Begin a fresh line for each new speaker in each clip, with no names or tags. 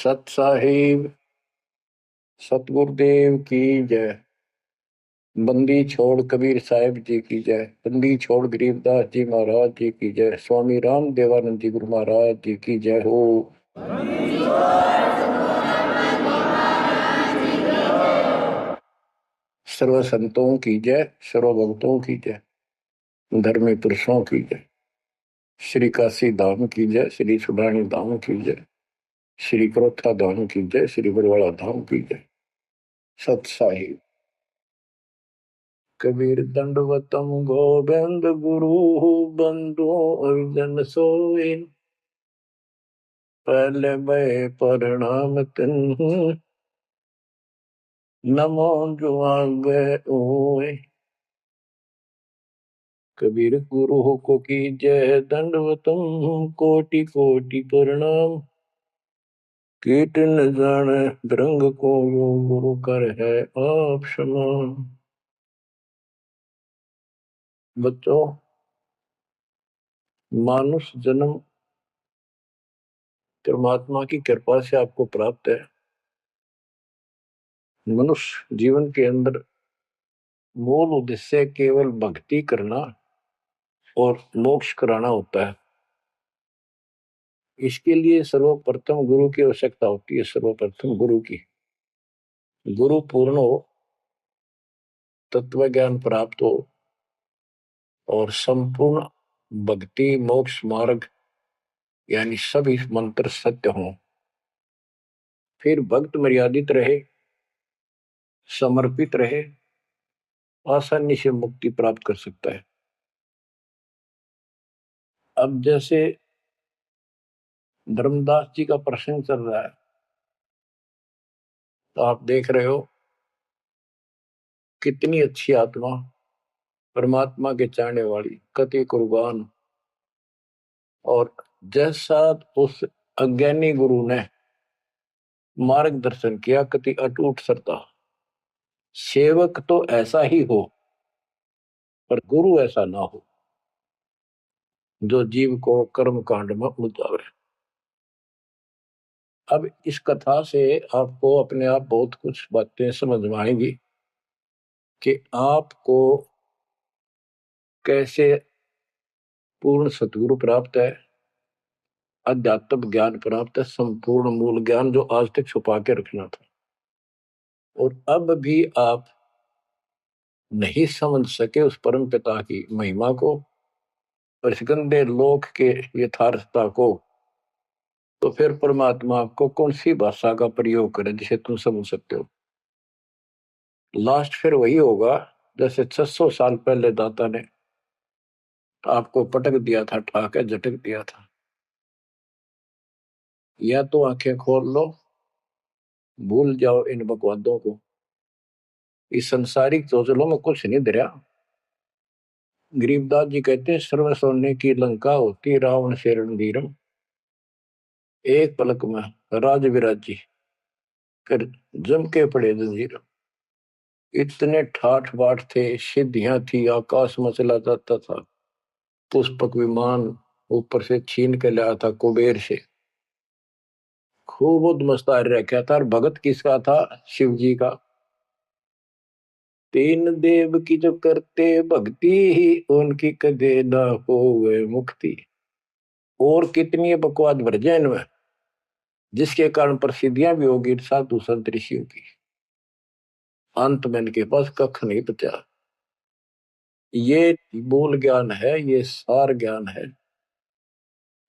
सत साहिब सतगुरुदेव की जय। बंदी छोड़ कबीर साहिब जी की जय। बंदी छोड़ गरीबदास जी महाराज जी की जय। स्वामी राम देवानंद जी गुरु महाराज जी की जय हो। सर्व संतों की जय, सर्व भक्तों की जय, धर्मी पुरुषों की जय। श्री काशी धाम की जय, श्री सुडानी धाम की जय, श्री क्रोथा धाम की जय, श्री बरवाड़ा धाम की जय। सत साहिब कबीर दंडवतम गोविंद गुरु बंधु अर्जन सोई। पहले भय प्रणाम तिन नमो जुआगे ओए। कबीर गुरु को की जय, दंडवतम कोटि कोटि प्रणाम। कीट न जाने रंग को यो गुरु कर है आप समान। बच्चों, मानुष जन्म परमात्मा की कृपा से आपको प्राप्त है। मनुष्य जीवन के अंदर मूल उद्देश्य केवल भक्ति करना और मोक्ष कराना होता है। इसके लिए सर्वप्रथम गुरु की आवश्यकता होती है। सर्वप्रथम गुरु की, गुरु पूर्ण हो, तत्व ज्ञान प्राप्त हो और संपूर्ण भक्ति मोक्ष मार्ग यानी सभी मंत्र सत्य हों। फिर भक्त मर्यादित रहे, समर्पित रहे, आसानी से मुक्ति प्राप्त कर सकता है। अब जैसे धर्मदास जी का प्रसंग चल रहा है, तो आप देख रहे हो कितनी अच्छी आत्मा, परमात्मा के चाहने वाली, कति कुर्बान। और जैसा उस अज्ञानी गुरु ने मार्गदर्शन किया, कति अटूट श्रद्धा। सेवक तो ऐसा ही हो, पर गुरु ऐसा ना हो जो जीव को कर्म कांड में उलझावे। अब इस कथा से आपको अपने आप बहुत कुछ बातें समझ में आएंगी कि आपको कैसे पूर्ण सतगुरु प्राप्त है, अध्यात्म ज्ञान प्राप्त है, संपूर्ण मूल ज्ञान जो आज तक छुपा के रखना था। और अब भी आप नहीं समझ सके उस परम पिता की महिमा को और इस गंदे लोक के यथार्थता को, तो फिर परमात्मा आपको कौन सी भाषा का प्रयोग करे जिसे तुम समझ सकते हो। लास्ट फिर वही होगा जैसे 600 साल पहले दाता ने आपको पटक दिया था, ठाके झटक दिया था। या तो आंखें खोल लो, भूल जाओ इन बकवादों को। इस संसारिक चोचलों में कुछ नहीं धरा। गरीबदास जी कहते हैं, सर्व सोने की लंका होती रावण से रणधीरम। एक पलक में राज विराजी, फिर जम के पड़े जंजीर। इतने ठाठ बाट थे, सिद्धियां थी, आकाश में चला जाता था, पुष्पक विमान ऊपर से छीन के लाया था कुबेर से। खूब उद्मस्तार रखा था। और भगत किसका था? शिव जी का। तीन देव की जो करते भक्ति ही उनकी कदे न होवे मुक्ति। और कितनी बकवाद भर जाए इनमें, जिसके कारण प्रसिद्धियां भी होगी साधु संत ऋषियों की। अंत में इनके पास कख नहीं बचा। ये मूल ज्ञान है, ये सार ज्ञान है।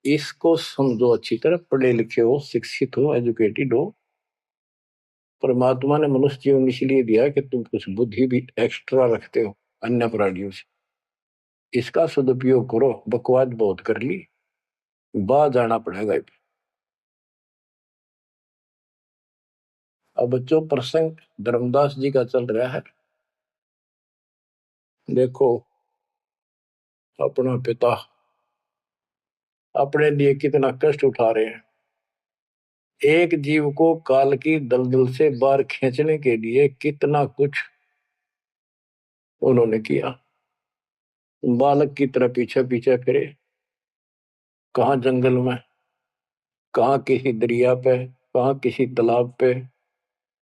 इसको समझो अच्छी तरह, पढ़े लिखे हो, शिक्षित हो, एजुकेटेड हो। परमात्मा ने मनुष्य जीवन इसलिए दिया कि तुम कुछ बुद्धि भी एक्स्ट्रा रखते हो अन्य प्राणियों से। इसका सदुपयोग करो। बकवाद बहुत कर ली, बाहर जाना पड़ेगा। अब बच्चों, प्रसंग धर्मदास जी का चल रहा है। देखो, अपना पिता अपने लिए कितना कष्ट उठा रहे हैं। एक जीव को काल की दलदल से बाहर खींचने के लिए कितना कुछ उन्होंने किया। बालक की तरह पीछे पीछे फिरे, कहाँ जंगल में, कहाँ किसी दरिया पे, कहाँ किसी तालाब पे,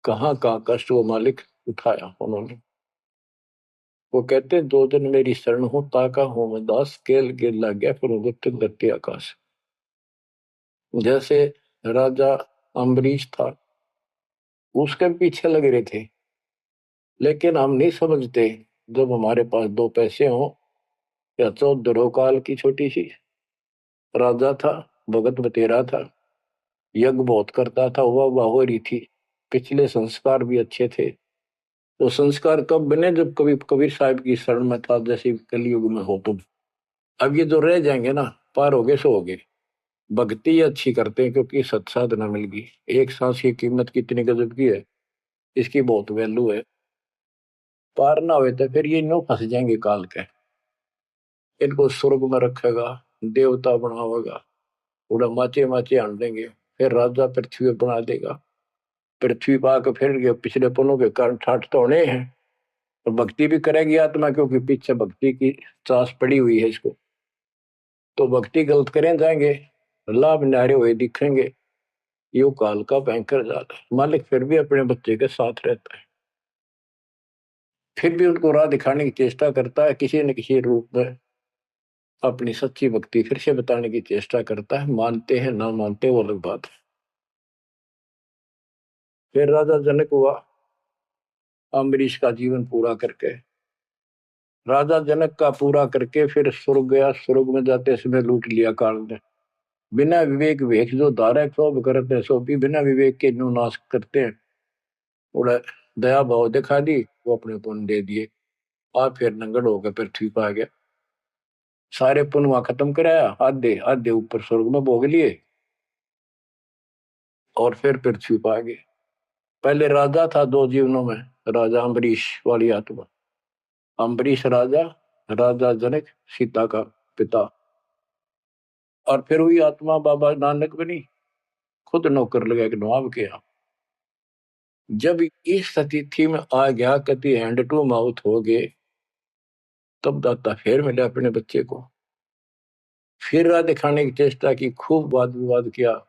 कहाँ कहाँ कष्ट वो मालिक उठाया उन्होंने। वो कहते हैं 2 दिन मेरी शरण हो, ताका हो मैं दास, केल गिर लग गया फिर उगत धरती आकाश। जैसे राजा अम्बरीश था, उसके पीछे लग रहे थे, लेकिन हम नहीं समझते जब हमारे पास 2 पैसे हों, या 14 काल की छोटी सी राजा था, भगत बतेरा था, यज्ञ बहुत करता था, वाह हो रही थी, पिछले संस्कार भी अच्छे थे। तो संस्कार कब बने, जब कभी कबीर साहब की शरण में था, जैसे कलयुग में हो तुम। अब ये जो रह जाएंगे ना, पार हो गए सो हो गए। भक्ति अच्छी करते हैं क्योंकि सत्साधना मिल गई। एक सांस की कीमत कितनी गजब की है, इसकी बहुत वैल्यू है। पार ना हुए तो फिर ये नो फंस जाएंगे काल के। इनको स्वर्ग में रखेगा, देवता बनावेगा, उड़ा माचे माचे आन देंगे, फिर राजा पृथ्वी बना देगा। पृथ्वी पा के फिर ये पिछले पुलों के कारण ठाठ तो होने हैं, और भक्ति भी करेगी आत्मा, क्योंकि पीछे भक्ति की चास पड़ी हुई है इसको। तो भक्ति गलत करें जाएंगे, लाभ नारे हुए दिखेंगे। यो काल का भयंकर जाल है। मालिक फिर भी अपने बच्चे के साथ रहता है, फिर भी उनको राह दिखाने की चेष्टा करता है, किसी न किसी रूप में अपनी सच्ची भक्ति फिर से बताने की चेष्टा करता है। मानते हैं ना मानते वो अलग बात है। फिर राजा जनक हुआ अम्बरीश का जीवन पूरा करके, राजा जनक का पूरा करके फिर स्वर्ग गया। स्वर्ग में जाते समय लूट लिया काल ने। बिना विवेक वेख जो धारा क्षोभ करते हैं, सो भी बिना विवेक के न्यू नाश करते हैं। उड़ा दया भाव दिखा दी, वो अपने पुण्य दे दिए। आप फिर नंगड़ होकर पृथ्वी पर आ गया, सारे पुण्य वहां खत्म कराया, आधे आधे ऊपर स्वर्ग में भोग लिए, और फिर पृथ्वी पर आ गए। पहले राजा था 2 जीवनों में, राजा अम्बरीश वाली आत्मा। अम्बरीश राजा, राजा जनक सीता का पिता। और फिर हुई आत्मा बाबा नानक बनी, खुद नौकर लगा के नवाब किया। जब इस स्थिति में आ गया, कति हैंड टू माउथ हो गए, तब दाता फिर मिले अपने बच्चे को। फिर राह दिखाने की चेष्टा की, खूब वाद विवाद किया।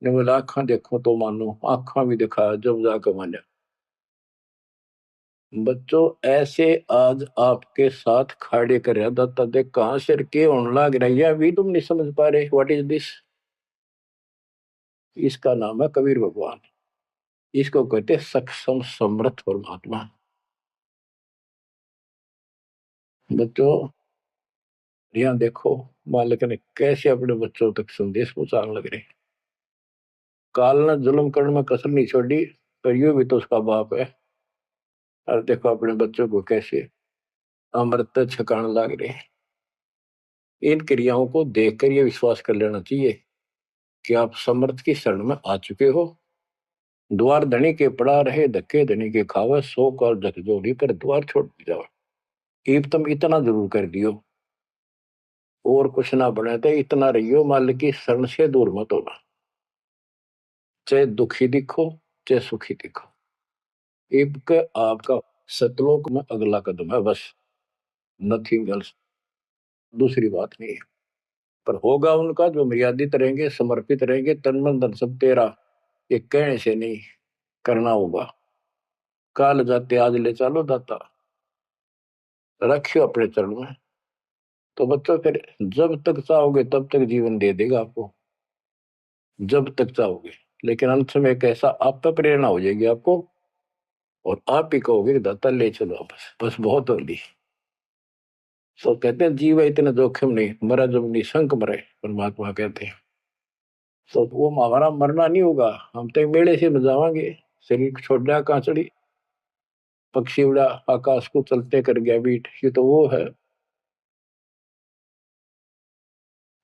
ने बोला आंखा देखो तो मानो, आंखा भी दिखाया जब जाकर माना। बच्चों ऐसे आज आपके साथ खड़े कर रहा दाता देख कहां सिर के होने लग रही है, अभी तुम नहीं समझ पा रहे व्हाट इज दिस। इसका नाम है कबीर भगवान। इसको कहते हैं सक्षम समर्थ परमात्मा। बच्चों यहाँ देखो, मालिक ने कैसे अपने बच्चों तक संदेश पहुंचाने लग रहे। काल ने जुल्म करने में कसर नहीं छोड़ी, पर यूं भी तो उसका बाप है। और देखो अपने बच्चों को कैसे अमृत छकाने लग रहे। इन क्रियाओं को देखकर ये विश्वास कर लेना चाहिए कि आप समर्थ की शरण में आ चुके हो। द्वार धनी के पड़ा रहे, धक्के धनी के खावे, 100 काल झकझोरी कर द्वार छोड़ जाओ। ईब तुम इतना जरूर कर दियो, और कुछ ना बने तो इतना रहियो, मालिक की शरण से दूर मत होना। चाहे दुखी दिखो, चाहे सुखी दिखो, ईब के आपका सतलोक में अगला कदम है बस, नथिंग एल्स। दूसरी बात नहीं है। पर होगा उनका जो मर्यादित रहेंगे, समर्पित रहेंगे, तन मन धन सब तेरा, ये कहने से नहीं, करना होगा। काल जाते आज ले चलो दाता, रखियो अपने चरण में। तो बच्चों फिर जब तक चाहोगे तब तक जीवन दे देगा आपको, जब तक चाहोगे। लेकिन अंत में एक ऐसा आप पे प्रेरणा हो जाएगी आपको, और आप ही कहोगे कि दाता ले चलो बस, बस बहुत हो ली। तो कहते हैं जीव इतना जोखिम नहीं, मरा जब निशंक मरे, परमात्मा कहते हैं। तो वो हमारा मरना नहीं होगा, हम तो मेले से बजावांगे। शरीर छोड़ा कांचड़ी, पक्षी उड़ा आकाश को चलते कर गया बीट, ये तो वो है।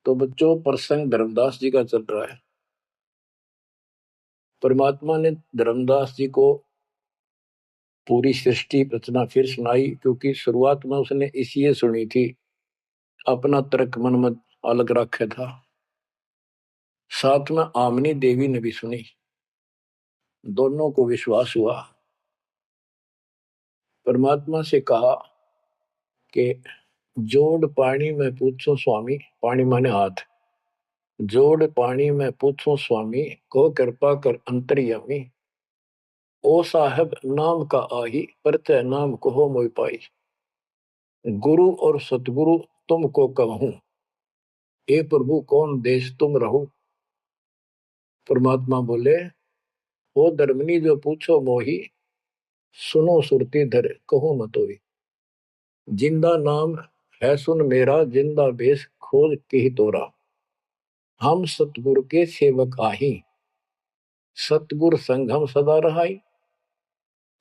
तो बच्चों प्रसंग धर्मदास जी का चल रहा है। परमात्मा ने धर्मदास जी को पूरी सृष्टि रचना फिर सुनाई, क्योंकि शुरुआत में उसने इसलिए सुनी थी, अपना तर्क मन में अलग रखा था। साथ में आमनी देवी ने भी सुनी, दोनों को विश्वास हुआ। परमात्मा से कहा कि जोड़ पानी में पूछो स्वामी, पानी माने हाथ, जोड़ पानी में पूछो स्वामी, को कृपा कर अंतर्यामी। ओ साहब नाम का आही, परतै नाम कहो मोहि पाई। गुरु और सतगुरु तुमको कहूं, ए प्रभु कौन देश तुम रहो। परमात्मा बोले, ओ धर्मनी जो पूछो मोही, सुनो सुरती धर कहो मतोई। जिंदा नाम है सुन मेरा, जिंदा बेस खोज के ही तोरा। हम सतगुरु के सेवक आही, सतगुर संग हम सदा रहाई।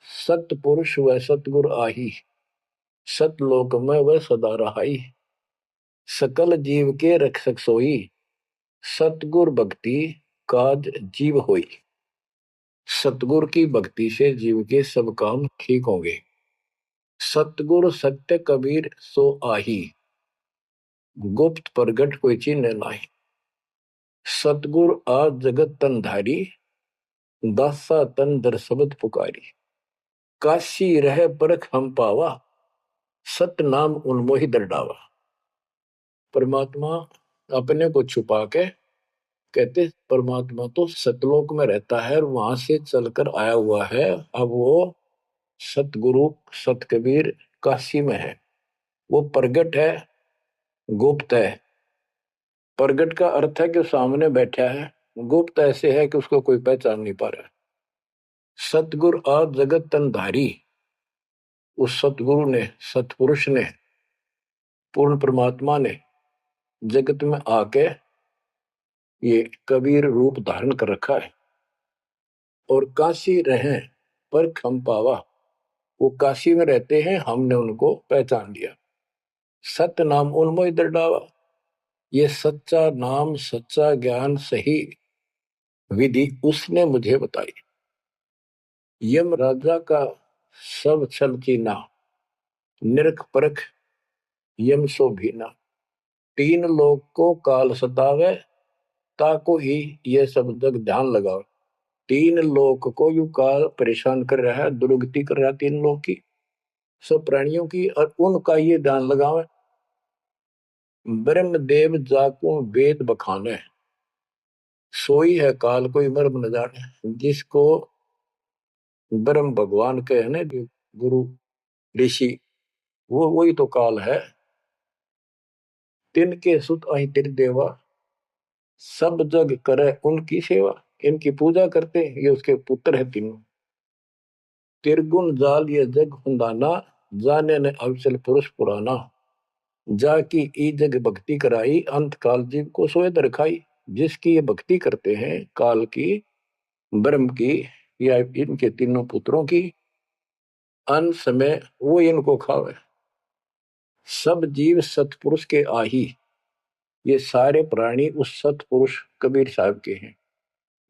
सतपुरुष व सतगुर आही, सतलोक में वह सदा रहाई। सकल जीव के रक्षक सोई, सतगुर भक्ति काज जीव होई। सतगुर की भक्ति से जीव के सब काम ठीक होंगे। सतगुर सत्य कबीर सो आही, गुप्त प्रगट कोई चिन्ह नाही। सतगुर आज जगत तन धारी, दासा तन दर शब्द पुकारी। काशी रह परख हम पावा, सत नाम उन्मोहि दर डावा। परमात्मा अपने को छुपा के कहते, परमात्मा तो सतलोक में रहता है और वहां से चलकर आया हुआ है। अब वो सतगुरु सत कबीर काशी में है। वो प्रगट है, गुप्त है। प्रगट का अर्थ है कि सामने बैठा है, गुप्त ऐसे है कि उसको कोई पहचान नहीं पा रहा। सतगुरु आज जगत तन धारी, उस सतगुरु ने, सतपुरुष ने, पूर्ण परमात्मा ने जगत में आके ये कबीर रूप धारण कर रखा है। और काशी रहे पर खम पावा, वो काशी में रहते हैं, हमने उनको पहचान लिया। सत नाम उन्मोहि दर डावा। ये सच्चा नाम, सच्चा ज्ञान, सही विधि उसने मुझे बताई। यम राजा का सब छल कीना, निरख परख यम सो भीना। तीन लोग को काल सतावे, ताको ही ये सब जग ध्यान लगाओ। तीन लोग को यू काल परेशान कर रहा है, दुर्गति कर रहा है तीन लोग की, सब प्राणियों की, और उनका ये ध्यान लगावे। ब्रह्मदेव जाको वेद बखाने, सोई है काल कोई मर्म न जाने। जिसको ब्रह्म भगवान के है ना, गुरु ऋषि, वो वही तो काल है। तिनके सुत अहि तिर देवा, सब जग करे उनकी सेवा। इनकी पूजा करते, ये उसके पुत्र है तीनों। तिरगुण जाल ये जग हुंदाना, जाने ने अवसल पुरुष पुराना। जाकी ई जग भक्ति कराई, अंत काल जीव को सोए दर खाई। जिसकी ये भक्ति करते हैं, काल की, ब्रह्म की, या इनके तीनों पुत्रों की, अंत समय वो इनको खावे। सब जीव सतपुरुष के आही, ये सारे प्राणी उस सतपुरुष कबीर साहब के हैं।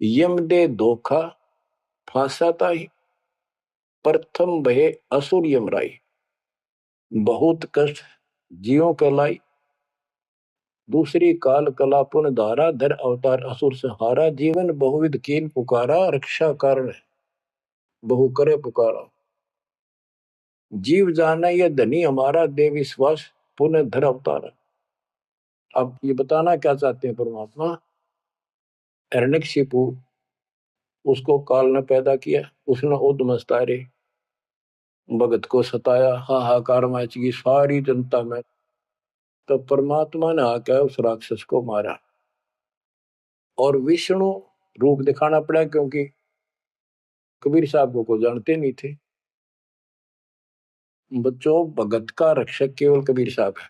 यम दे धोखा फांसाता ही, प्रथम भय असुर यमराई। बहुत कष्ट जीवों के लाई, दूसरी काल कला पुन धारा। धर अवतार असुर से हारा। जीवन बहुविध कीन पुकारा, रक्षा कारण बहु करे पुकारा। जीव जाना ये धनी हमारा, दे विश्वास पुनः धर अवतारा। अब ये बताना क्या चाहते हैं परमात्मा। हिरण्यकशिपु, उसको काल ने पैदा किया, उसने उद्मस्तारे भगत को सताया, हाहाकार मची सारी जनता में। तो परमात्मा ने आकर उस राक्षस को मारा और विष्णु रूप दिखाना पड़ा, क्योंकि कबीर साहब को जानते नहीं थे। बच्चों, भगत का रक्षक केवल कबीर साहब है।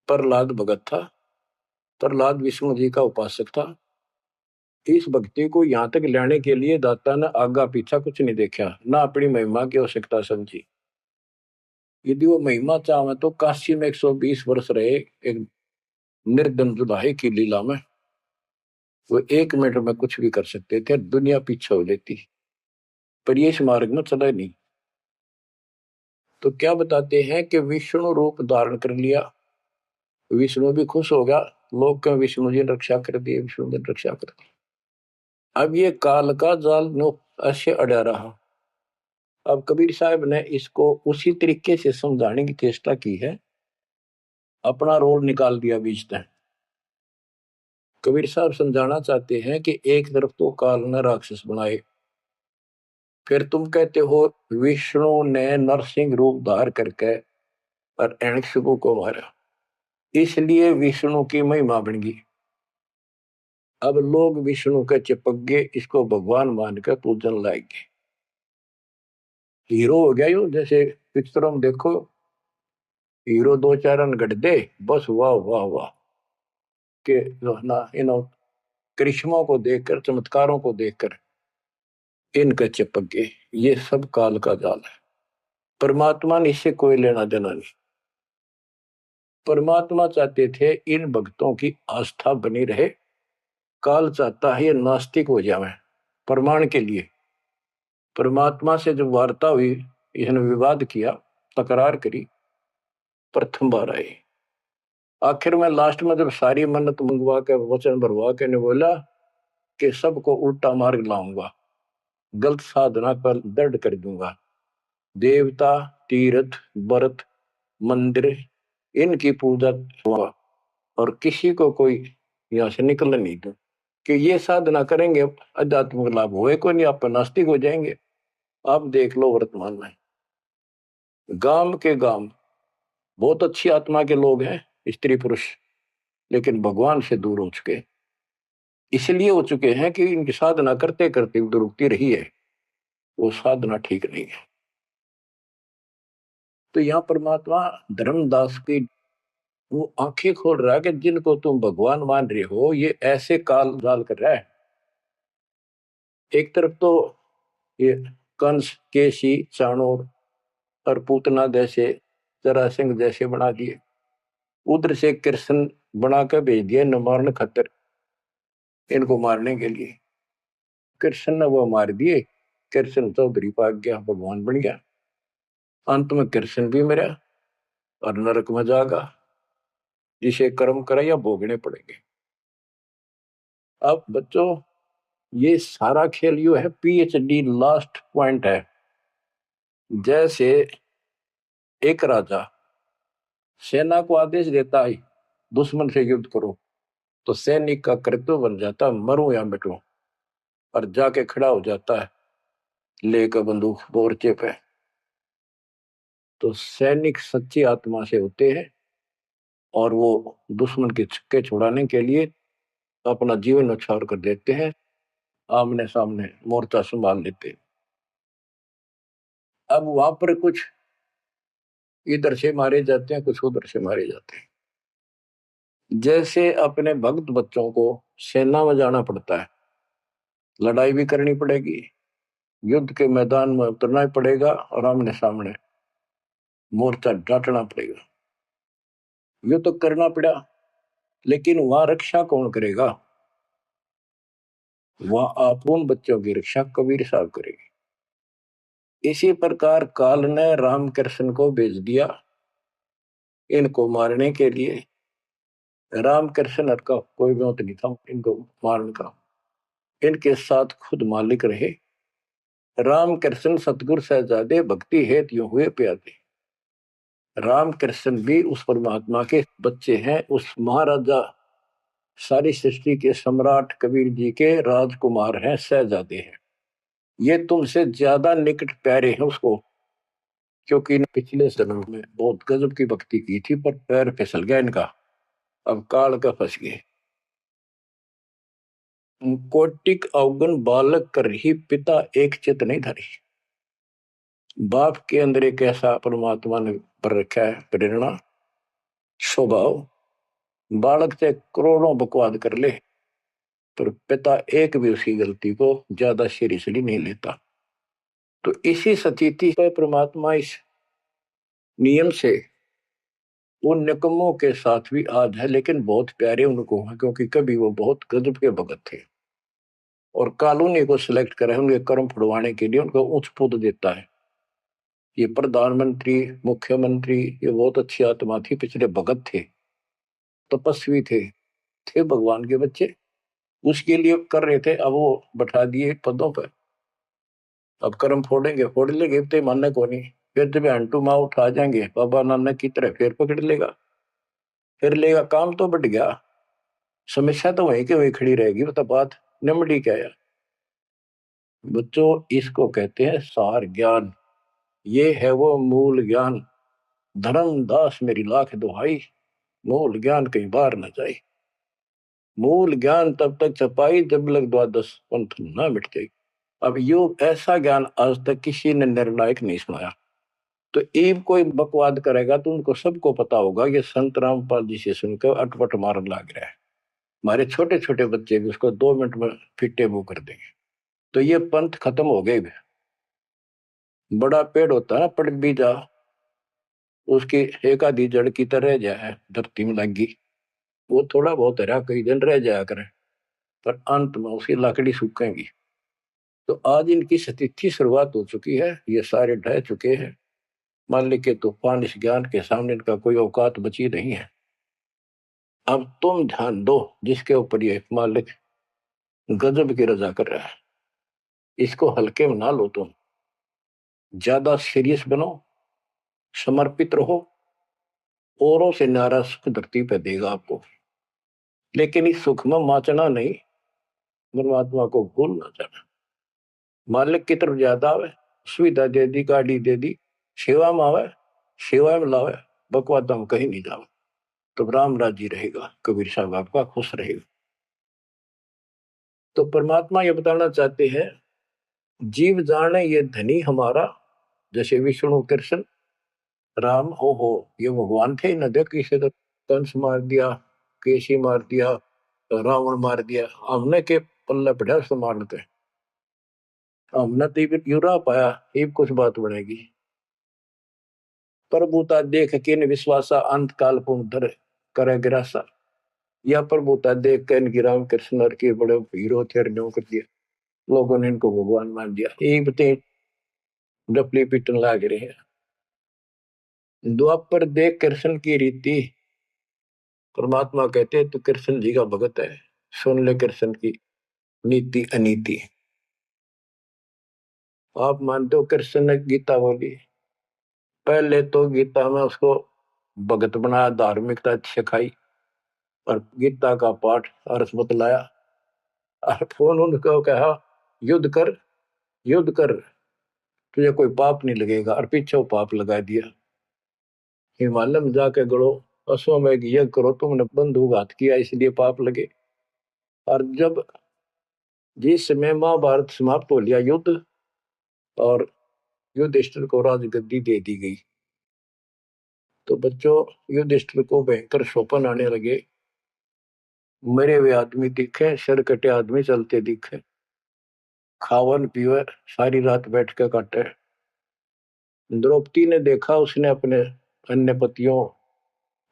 प्रहलाद भगत था, प्रहलाद विष्णु जी का उपासक था। इस भक्ति को यहां तक लाने के लिए दाता ने आगा पीछा कुछ नहीं देखा, ना अपनी महिमा की आवश्यकता समझी। यदि वो महिमा चाहे तो काशी में 120 वर्ष रहे एक निर्द्वंद भाई की लीला में, वो 1 मिनट में कुछ भी कर सकते थे, दुनिया पीछे हो लेती, पर ये इस मार्ग में चला नहीं। तो क्या बताते हैं कि विष्णु रूप धारण कर लिया, विष्णु भी खुश हो गया। लोग कहें विष्णु जी ने रक्षा कर दी, विष्णु जी ने रक्षा कर दी। अब ये काल का जाल नो ऐसे अड़ा रहा। अब कबीर साहब ने इसको उसी तरीके से समझाने की चेष्टा की है, अपना रोल निकाल दिया बीच में। कबीर साहब समझाना चाहते हैं कि एक तरफ तो काल ने राक्षस बनाए, फिर तुम कहते हो विष्णु ने नरसिंह रूप धार करके और हिरण्यकशिपु को मारा, इसलिए विष्णु की महिमा बन गई। अब लोग विष्णु के चिपक गए, इसको भगवान मान कर पूजन लाएंगे। हीरो हो गया यूं, जैसे पिक्चरों में देखो हीरो दो चार रन गढ़ दे, बस वाह वाह वाह के जो है ना, इन करिश्मों को देखकर, चमत्कारों को देखकर इनका चिपक गए। ये सब काल का जाल है, परमात्मा ने इससे कोई लेना देना नहीं। परमात्मा चाहते थे इन भक्तों की आस्था बनी रहे, काल चाहता है ये नास्तिक हो जाए। प्रमाण के लिए परमात्मा से जब वार्ता हुई, इसने विवाद किया, तकरार करी, प्रथम बार आए। आखिर में लास्ट में जब सारी मन्नत मंगवा के वचन भरवा के ने बोला कि सबको उल्टा मार्ग लाऊंगा, गलत साधना पर दृढ़ कर दूंगा, देवता, तीर्थ, व्रत, मंदिर इनकी पूजा होगा और किसी को कोई यहां से निकलने नहीं दूं, कि ये साधना करेंगे आध्यात्मिक लाभ होए को नहीं, आप नास्तिक हो जाएंगे। आप देख लो वर्तमान में गांव के गांव बहुत अच्छी आत्मा के लोग हैं, स्त्री पुरुष, लेकिन भगवान से दूर हो चुके, इसलिए हो चुके हैं कि इनकी साधना करते करते रुकती रही है, वो साधना ठीक नहीं है। तो यहाँ परमात्मा धर्मदास की वो आंखें खोल रहा है कि जिनको तुम भगवान मान रहे हो ये ऐसे काल जाल कर रहा है। एक तरफ तो ये कंस, केसी, चाणूर और पूतना जैसे, जरासंध जैसे बना दिए, उधर से कृष्ण बना कर भेज दिया न मारने खतर, इनको मारने के लिए। कृष्ण ने वो मार दिए, कृष्ण चौधरी पाक गया, भगवान बन गया। अंत में कृष्ण भी मरा और नरक में जागा, जिसे कर्म करा या भोगने पड़ेंगे। अब बच्चों ये सारा खेल यू है, पीएचडी लास्ट पॉइंट है। जैसे एक राजा सेना को आदेश देता है दुश्मन से युद्ध करो, तो सैनिक का कर्तव्य बन जाता मरूं या मिटूं, और जाके खड़ा हो जाता है लेकर बंदूक मोर्चे पे। तो सैनिक सच्ची आत्मा से होते हैं और वो दुश्मन के छक्के छुड़ाने के लिए अपना जीवन न्यौछावर कर देते हैं, आमने सामने मोर्चा संभाल लेते हैं। अब वहां पर कुछ इधर से मारे जाते हैं, कुछ उधर से मारे जाते हैं। जैसे अपने भक्त बच्चों को सेना में जाना पड़ता है, लड़ाई भी करनी पड़ेगी, युद्ध के मैदान में उतरना ही पड़ेगा और आमने सामने मोर्चा डांटना पड़ेगा। ये तो करना पड़ा, लेकिन वहां रक्षा कौन करेगा? वहां आप उन बच्चों की रक्षा कबीर साहब करेगी। इसी प्रकार काल ने राम कृष्ण को भेज दिया इनको मारने के लिए। राम कृष्ण का कोई मौत नहीं था इनको मारने का, इनके साथ खुद मालिक रहे। राम कृष्ण सतगुरु सहजादे भक्ति हेतु यूं हुए प्यादे। राम कृष्ण भी उस परमात्मा के बच्चे हैं, उस महाराजा सारी सृष्टि के सम्राट कबीर जी के राजकुमार हैं, सहजादे हैं। ये तुमसे ज्यादा निकट प्यारे हैं उसको, क्योंकि पिछले जन्म में बहुत गजब की भक्ति की थी, पर पैर फिसल गया इनका, अब काल का फंस गए। कोटिक अवगुण बालक कर ही पिता एक चित नहीं धरी। बाप के अंदर एक ऐसा परमात्मा ने पर रखा है प्रेरणा, स्वभाव, बालक से करोड़ों बकवाद कर ले पर पिता एक भी उसकी गलती को ज्यादा सीरियसली नहीं लेता। तो इसी स्थिति पर परमात्मा इस नियम से उन निकमों के साथ भी आज है, लेकिन बहुत प्यारे उनको हैं, क्योंकि कभी वो बहुत गजब के भगत थे और कॉलोनी को सिलेक्ट करे उनके कर्म फुड़वाने के लिए उनको उच्च पद देता है। ये प्रधानमंत्री, मुख्यमंत्री, ये बहुत अच्छी आत्मा थी, पिछले भगत थे, तपस्वी थे भगवान के बच्चे, उसके लिए कर रहे थे। अब वो बैठा दिए पदों पर, अब कर्म फोड़ेंगे, फोड़ लेंगे, तो मानने को नहीं। फिर जब अंटू माँ उठा जाएंगे बाबा नानक की तरह, फिर पकड़ लेगा, फिर लेगा, काम तो बढ़ गया। समस्या तो वहीं के वहीं खड़ी रहेगी, मतलब बात निमड़ी क्या है बच्चों। इसको कहते हैं सार ज्ञान। ये है वो मूल ज्ञान। धर्मदास मेरी लाख दुहाई, मूल ज्ञान कहीं बाहर न जाए। मूल ज्ञान तब तक छपाई जब लग द्वादश पंथ ना मिट जाए। अब यो ऐसा ज्ञान आज तक किसी ने निर्णायक नहीं सुनाया। तो एक कोई बकवाद करेगा तो उनको सबको पता होगा कि संत रामपाल जी से सुनकर अटपट मारन लग रहा है। हमारे छोटे छोटे बच्चे भी उसको 2 मिनट में फिट्टे मुंह कर देंगे। तो ये पंथ खत्म हो गए। बड़ा पेड़ होता है ना, पड़ भी जा, उसकी एक आधी जड़ की तरह जाए धरती में लगी, वो थोड़ा बहुत हरा कई दिन रह जाया करे, पर अंत में उसकी लकड़ी सूखेगी। तो आज इनकी स्थिति शुरुआत हो चुकी है, ये सारे ढह चुके हैं। मालिक के तूफान इस ज्ञान के सामने इनका कोई औकात बची नहीं है। अब तुम ध्यान दो जिसके ऊपर ये मालिक गजब की रजा कर रहा है, इसको हल्के में ना लो। तुम ज्यादा सीरियस बनो, समर्पित रहो। औरों से न्यारा सुख धरती पे देगा आपको, लेकिन इस सुख में माचना नहीं, परमात्मा को भूल ना जाना। मालिक की तरफ ज्यादा आवे, सुविधा दे दी, गाड़ी दे दी, सेवा में आवे, सेवा में लावे, बकवादा में कहीं नहीं जावे, तो राम राजी रहेगा, कबीर साहब आपका खुश रहेगा। तो परमात्मा ये बताना चाहते हैं, जीव जाने ये धनी हमारा। जैसे विष्णु कृष्ण राम हो, ये भगवान थे न, देख किसी तो कंस मार दिया, केसी मार दिया, रावण मार दिया, हमने के पल्ले पड़ा उसको मार लेते। हमने तो युरा पाया, ये कुछ बात बनेगी। प्रभुता देख के न विश्वासा, अंत काल पुन धर करे गिरासा। या प्रभुता देख के इनकी राम कृष्ण के बड़े हीरो थे, न्यों कर दिया, लोगों ने इनको भगवान मान दिया। ये बते डपली पीटन लाग रहे हैं। द्वापर देख कृष्ण की रीति, परमात्मा कहते हैं तू कृष्ण जी का भगत है, सुन ले कृष्ण की नीति अनीति। आप मानते हो कृष्ण ने गीता बोली, पहले तो गीता में उसको भगत बनाया, धार्मिकता सिखाई, और गीता का पाठ अर्थ बतलाया, और फोन उनको कहा युद्ध कर, युद्ध कर, तुझे कोई पाप नहीं लगेगा, और पीछे वो पाप लगा दिया। हिमालय में जाके गड़ो, अश्वमेध यज्ञ करो, तुमने बंधुघात किया इसलिए पाप लगे। और जब जिस समय महाभारत समाप्त हो लिया युद्ध, और युधिष्ठिर को राजगद्दी दे दी गई, तो बच्चों युधिष्ठिर को भयंकर शोपन आने लगे। मरे हुए आदमी दिखे, सर कटे आदमी चलते दिखे, खावन पीवे सारी रात बैठ के काटे। द्रौपदी ने देखा, उसने अपने अन्य पतियों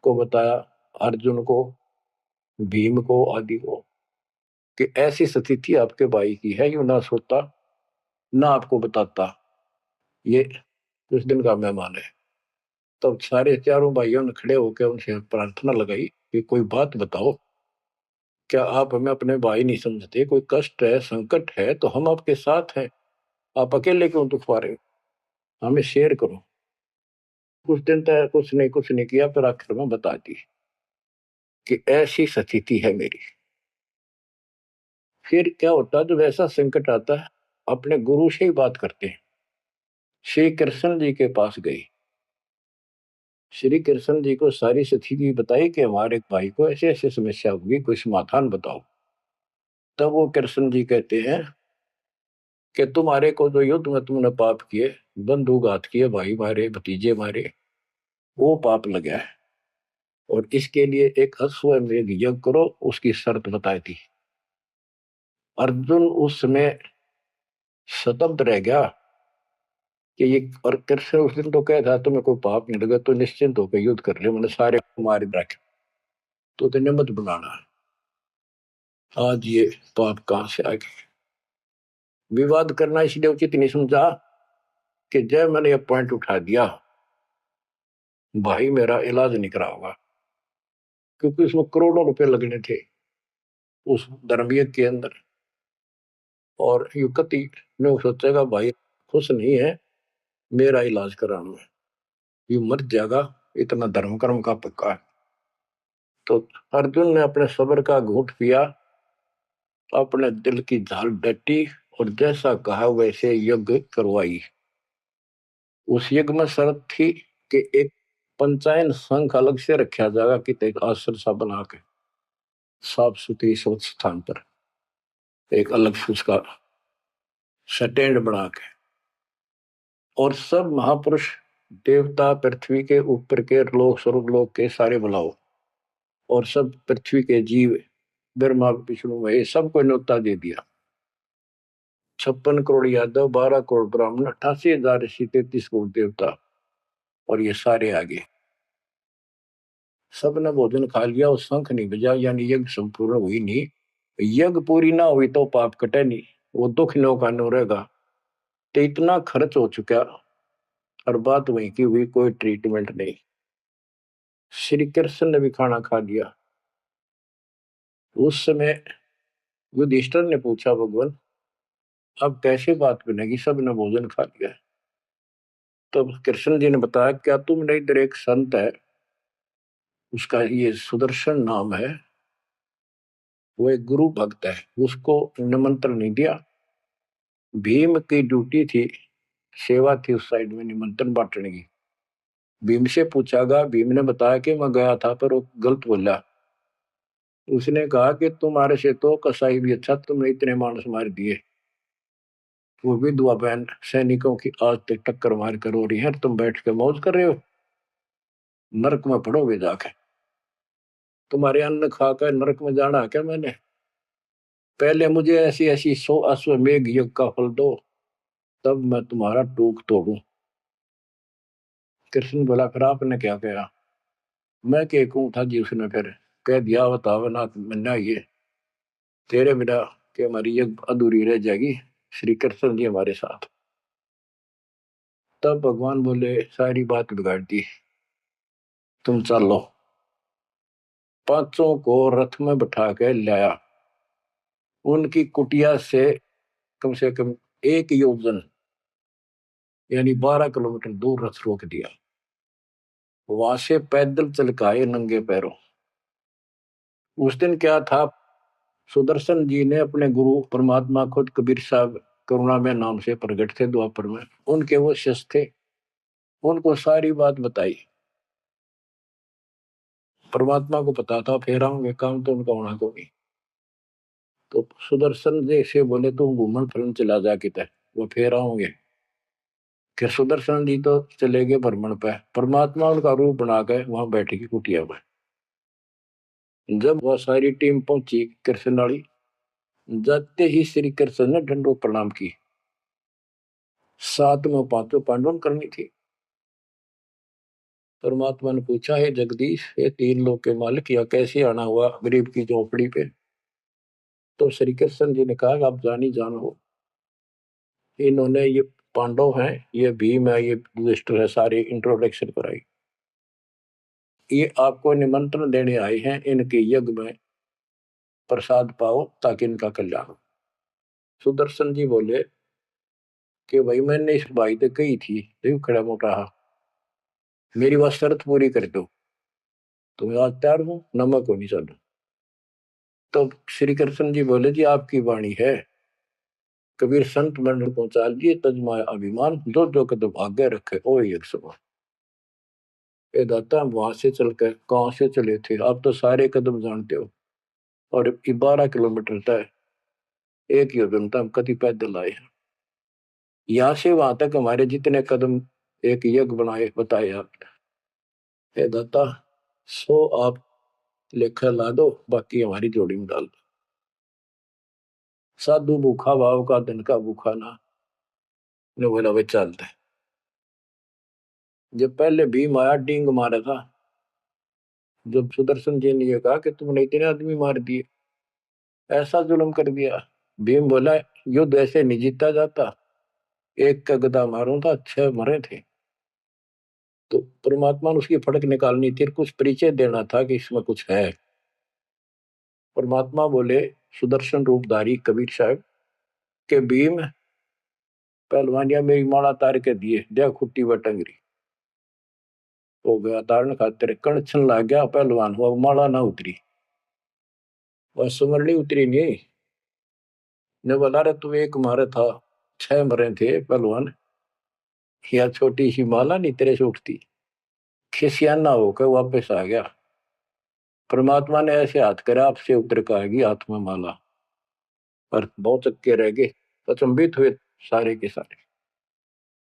को बताया, अर्जुन को, भीम को, आदि को, कि ऐसी स्थिति आपके भाई की है। यू ना सोता ना आपको बताता, ये कुछ दिन का मेहमान है। तब सारे चारों भाइयों ने खड़े होकर उनसे प्रार्थना लगाई कि कोई बात बताओ, क्या आप हमें अपने भाई नहीं समझते? कोई कष्ट है, संकट है तो हम आपके साथ हैं, आप अकेले क्यों दुख पा रहे हो? हमें शेयर करो। कुछ दिन तक कुछ नहीं किया, फिर आखिर में बता दी कि ऐसी स्थिति है मेरी। फिर क्या होता है, जब ऐसा संकट आता है, अपने गुरु से ही बात करते हैं। श्री कृष्ण जी के पास गई, श्री कृष्ण जी को सारी स्थिति बताई कि हमारे भाई को ऐसे ऐसे समस्या होगी, कोई समाधान बताओ। तब वो कृष्ण जी कहते हैं कि तुम्हारे को जो युद्ध में तुमने पाप किए, बंधुघात किए, भाई मारे, भतीजे मारे, वो पाप लगा है, और इसके लिए एक अश्वमेध यज्ञ करो, उसकी शर्त बताई थी। अर्जुन उस समय स्तब्ध रह गया कि ये, और कृष्ण उस दिन तो कह था तुम्हें कोई पाप नहीं लगा तो निश्चिंत होकर युद्ध कर ले, मैंने सारे मार रखे, तो तेने मत बुलाना। आज ये पाप कहां से आ गए? विवाद करना इसलिए उचित नहीं समझा कि जब मैंने ये पॉइंट उठा दिया, भाई मेरा इलाज नहीं करा होगा, क्योंकि उसमें करोड़ों रुपए लगने थे उस धर्मयज्ञ के अंदर। और युक्ति ने सोचेगा भाई खुश नहीं है, मेरा इलाज कराना है, ये मर जाएगा, इतना धर्म कर्म का पक्का है। तो अर्जुन ने अपने सब्र का घूंट पिया, अपने दिल की झाल डटी और जैसा कहा वैसे यज्ञ करवाई। उस यज्ञ में शर्त थी कि एक पंचायन संघ अलग से रखा जाएगा कि एक आश्रम सा बना के साफ सुथरी स्वच्छ स्थान पर एक अलग से उसका स्टैंड बना के, और सब महापुरुष देवता पृथ्वी के ऊपर के लोक स्वर्ग लोक के सारे बुलाओ, और सब पृथ्वी के जीव ब्रह्मा विष्णु महेश सबको न्योता दे दिया। 56 करोड़ यादव, 12 करोड़ ब्राह्मण, 88,000 ऋषि, 33 करोड़ देवता, और ये सारे आगे। सबने भोजन खा लिया और शंख नहीं बजा, यानी यज्ञ संपूर्ण हुई नहीं। यज्ञ पूरी ना हुई तो पाप कटे नहीं, वो दुख नो का नो रहेगा। तो इतना खर्च हो चुका और बात वहीं की हुई, कोई ट्रीटमेंट नहीं। श्री कृष्ण ने भी खाना खा लिया। उस समय युधिष्ठिर ने पूछा, भगवान अब कैसे बात बनेगी, सब ने भोजन खा लिया। तब कृष्ण जी ने बताया, क्या तुमने इधर एक संत है, उसका ये सुदर्शन नाम है, वो एक गुरु भक्त है, उसको निमंत्रण नहीं दिया। भीम की ड्यूटी थी, सेवा थी उस साइड में निमंत्रण बांटने की। भीम से पूछागा, भीम ने बताया कि मैं गया था पर वो गलत बोला। उसने कहा कि तुम्हारे से तो कसाई भी अच्छा, तुमने इतने मानस मार दिए, वो विधवा बहन सैनिकों की आज तक टक्कर मार कर हो रही है, तुम बैठ के मौज कर रहे हो, नरक में पड़ोगे जाके। तुम्हारे अन्न खाकर नरक में जाना क्या मैंने? पहले मुझे ऐसी ऐसी 100 अश्वमेघ यज्ञ का फल दो, तब मैं तुम्हारा टूक तोड़ू। कृष्ण बोला, फिर आपने क्या कहा? मैं के कहूं था जी, उसने फिर कह दिया, बताओ ना मन्ना, ये तेरे बिना कि हमारी यज्ञ अधूरी रह जाएगी, श्री कृष्ण जी हमारे साथ। तब भगवान बोले, सारी बात बिगाड़ दी, तुम चलो। पांचों को रथ में बैठा के लाया, उनकी कुटिया से कम 1 योजन यानी 12 किलोमीटर दूर रथ रोक दिया। वहां से पैदल चल के आए नंगे पैरों। उस दिन क्या था, सुदर्शन जी ने अपने गुरु परमात्मा खुद कबीर साहब करुणा में नाम से प्रकट थे द्वापर में, उनके वो शिष्य थे, उनको सारी बात बताई। परमात्मा को पता था फेर आऊंगे, काम तो उनका होना को नहीं। तो सुदर्शन जी से बोले, तुम घूमन फिरन चला जा किते, वो फेर आओगे। कि सुदर्शन जी तो चले गए भ्रमण पे, परमात्मा उनका रूप बना के वहां बैठी की कुटिया में। जब वह सारी टीम पहुंची कृष्ण वाली, जाते ही श्री कृष्ण ने दंडो प्रणाम की। साथ में पांचों पांडवों करनी थी। परमात्मा ने पूछा, है जगदीश, ये 3 लोक के मालिक, या कैसे आना हुआ गरीब की झोपड़ी पे? तो श्री कृष्ण जी ने कहा, आप जानी जान हो, इन्होंने ये पांडव हैं, ये भीम है, ये युधिष्ठिर है, सारी इंट्रोडक्शन कराई। ये आपको निमंत्रण देने आए हैं, इनके यज्ञ में प्रसाद पाओ ताकि इनका कल्याण हो। सुदर्शन जी बोले कि भाई मैंने इस भाई से कही थी, देखो खड़ा मोटा, मेरी बात शर्त पूरी कर दो, तो मैं आज तैयार हूं, नमक हो नहीं चलो। तो श्री कृष्ण जी बोले, जी आपकी वाणी है, कबीर संत मंडल पहुंचा दिए, तजमाया अभिमान, जो जो कदम आगे रखे ओ एक समान। ये दाता वहां से चलकर कहां से चले थे, आप तो सारे कदम जानते हो, और 12 किलोमीटर तय, 1 योजन तक हम कति पैदल आए हैं। यहाँ से वहां तक हमारे जितने कदम एक यज्ञ बनाए बताए आपने। हे दाता 100 आप लेखा ला दो, बाकी हमारी जोड़ी में डाल दो। साधु भूखा भाव का, धन का भूखा ना, ने बोला वे चलते। जब पहले भीम आया डींग मारा था, जब सुदर्शन जी ने ये कहा कि तुमने इतने आदमी मार दिए, ऐसा जुल्म कर दिया, भीम बोला, युद्ध ऐसे नहीं जीता जाता, एक का गदा मारो था 6 मरे थे। तो परमात्मा ने उसकी फड़क निकालनी थी, कुछ परिचय देना था कि इसमें कुछ है। परमात्मा बोले, सुदर्शन रूपधारी कबीर साहब के भीम पहलवानिया मेरी माला तार के दिए, देख खुट्टी व टंगरी। हो गया तारण खातिर कणछन लाग गया पहलवान हुआ माला ना उतरी वह सुमरनी उतरी नहीं ने बोला रे तू एक मारे था 6 मरे थे पहलवान या छोटी सी माला नहीं तेरे से उठती खिसियाना होकर वापस आ गया परमात्मा ने ऐसे हाथ करा आपसे उतर का आएगी हाथ में माला पर बहुत चक्के रह गए अचंभित हुए सारे के सारे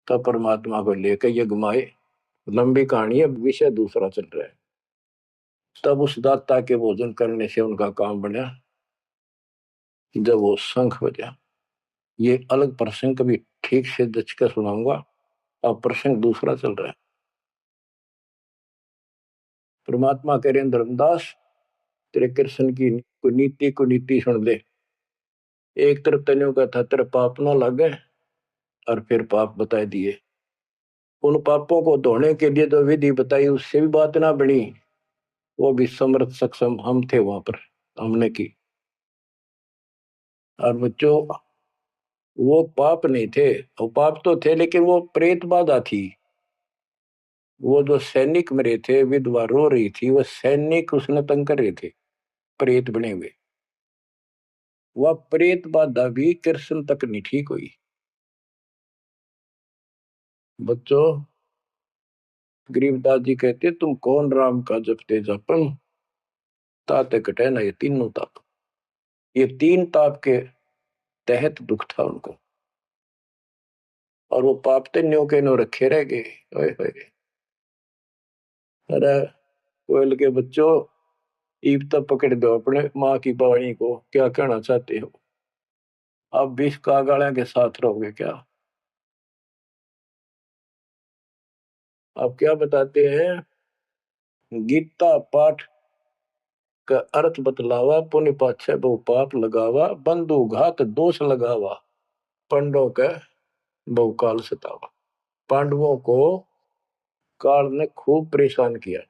तब परमात्मा को लेकर ये घुमाए लंबी कहानी है विषय दूसरा चल रहा है तब उस दाता के भोजन करने से उनका काम बना जब वो शंख बजा ये अलग प्रसंग कभी ठीक से जच कर सुनाऊंगा अब प्रसंग दूसरा चल रहा है परमात्मा कह रहे हैं धर्मदास तेरे कृष्ण की कुनीति सुन ले एक तरफ तनियों का था तेरे पाप ना लगे और फिर पाप बताए दिए उन पापों को धोने के लिए जो विधि बताई उससे भी बात ना बनी वो भी समर्थ सक्षम हम थे वहां पर हमने की और बच्चों वो पाप नहीं थे वो पाप तो थे लेकिन वो प्रेत बाधा थी वो जो सैनिक मरे थे विधवा रो रही थी वो सैनिक उसने तंग कर रहे थे प्रेत बने हुए वह प्रेत बाधा भी कृष्ण तक नहीं ठीक हुई बच्चों गरीबदास जी कहते तुम कौन राम का जपते जपन ताते कटे ना ये तीनों ताप ये 3 ताप के तहत दुख था उनको और वो पाप तो न्यो के न्यो रखे रह गए ओए होए अरे कोयल के बच्चों ईब तक पकड़ दो अपने माँ की वाणी को क्या कहना चाहते हो अब 20 कागाड़ा के साथ रहोगे क्या आप क्या बताते हैं गीता पाठ का अर्थ बतलावा पुण्य पाछे बहु पाप लगावा बंधु घात दोष लगावा पंडों के बहुकाल सतावा पांडवों को काल ने खूब परेशान किया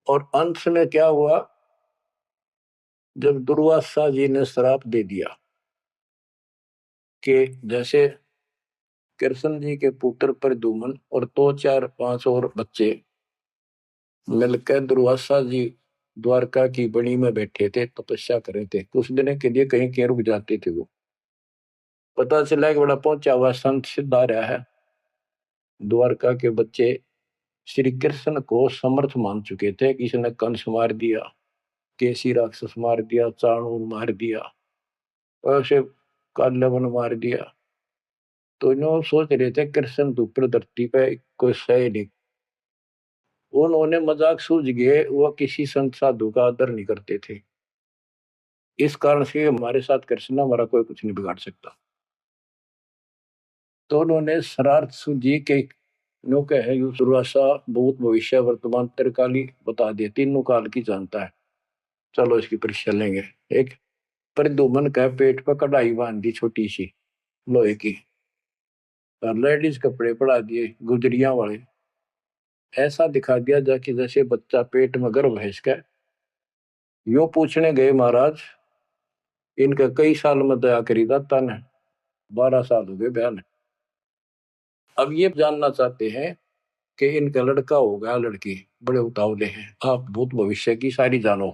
और अंत में क्या हुआ जब दुर्वासा जी ने श्राप दे दिया कि जैसे कृष्ण जी के पुत्र प्रद्युम्न और 2 4 5 और बच्चे मिलकर दुर्वासा जी द्वारका की बनी में बैठे थे तपस्या कर रहे थे कुछ दिन के लिए कहीं कहीं रुक जाते थे वो पता चला कि बड़ा पहुंचा हुआ संत सिद्ध आ रहा है द्वारका के बच्चे श्री कृष्ण को समर्थ मान चुके थे किसी ने कंस मार दिया केसी राक्षस मार दिया चाणूर मार दिया और उसे काल्यवन मार दिया तो इन्हों सोच रहे थे कृष्ण तो ऊपर धरती पे कोई सही नहीं उन्होंने मजाक सूझ गए वह किसी संत साधु का आदर नहीं करते थे इस कारण से हमारे साथ कृष्ण हमारा कोई कुछ नहीं बिगाड़ सकता तो उन्होंने शरारत सूझी के नो कहे दुर्वासा भूत भविष्य वर्तमान त्रिकाली बता दिए तीनों काल की जानता है चलो इसकी परीक्षा लेंगे एक प्रद्युम्न का पेट पर कढ़ाई बांध दी छोटी सी लोहे की और लेडीज कपड़े पड़ा दिए गुजरिया वाले ऐसा दिखा दिया जाके जैसे बच्चा पेट में गर्भ है इसका यो पूछने गए महाराज इनका कई साल में दया करी दाता ने 12 साल हो गए बयान अब ये जानना चाहते हैं कि इनका लड़का हो गया लड़की बड़े उतावले हैं आप भूत भविष्य की सारी जानो